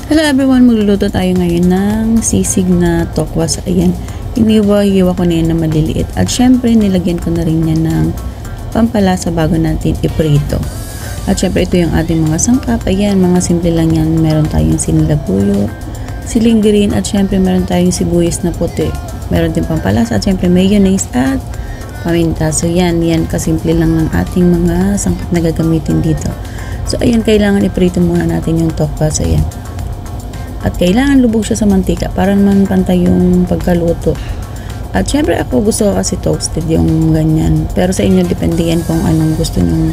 Hello everyone, magluluto tayo ngayon ng sisig na tokwas. Ayan, hiniwa-hiwa ko na yan na maliliit. At syempre, nilagyan ko na rin yan ng pampalasa bago natin iprito. At syempre, ito yung ating mga sangkap. Ayan, mga simple lang yan. Meron tayong sinilabuyo, siling green, at syempre meron tayong sibuyas na puti. Meron din pampalasa, at syempre mayonnaise at paminta. So yan kasimple lang ng ating mga sangkap na gagamitin dito. So ayan, kailangan iprito muna natin yung tokwas. Ayan. At kailangan lubog siya sa mantika para naman pantay yung pagkaluto. At syempre ako gusto ko kasi toasted yung ganyan. Pero sa inyo depende yan kung anong gusto nyong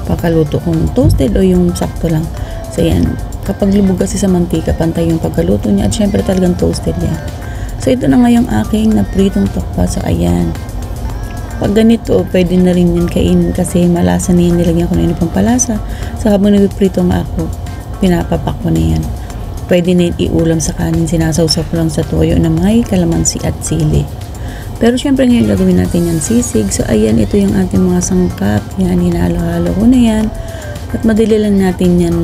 pagkaluto. Kung toasted o yung sakto lang. So yan. Kapag lubog kasi sa mantika, pantay yung pagkaluto niya. At syempre talagang toasted yan. So ito na nga yung aking napritong tokwas. So ayan. Pag ganito, pwede na rin yan kainin kasi malasa na yan. Nilagyan ko na yun pang palasa. So habang nagpiprito nga ako, pinapapak ko na yan. Pwede na iulam sa kanin, sinasawsaw ko lang sa toyo na may kalamansi at sili. Pero syempre ngayon gagawin natin yan sisig. So ayan, ito yung ating mga sangkap. Yan, hinalo-halo ko na yan. At madali lang natin yan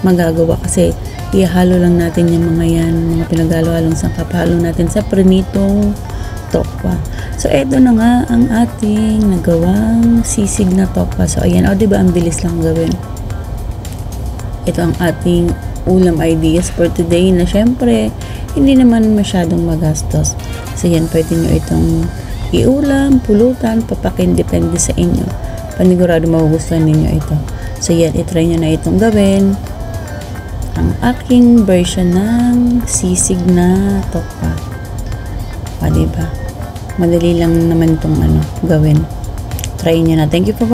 magagawa kasi ihalo lang natin yung mga yan, mga pinaghalo-halong sangkap. Halo natin sa prinitong tokwa. So eto na nga ang ating nagawang sisig na tokwa. So ayan, diba ang bilis lang gawin. Ito ang ating ulam ideas for today na syempre hindi naman masyadong magastos. So yan, pwede nyo itong iulam, pulutan, papakin, depende sa inyo. Panigurado magugustuhan ninyo ito. So yan, itry nyo na itong gawin. Ang aking version ng sisig na tokwa. Diba? Madali lang naman itong gawin. Try nyo na. Thank you for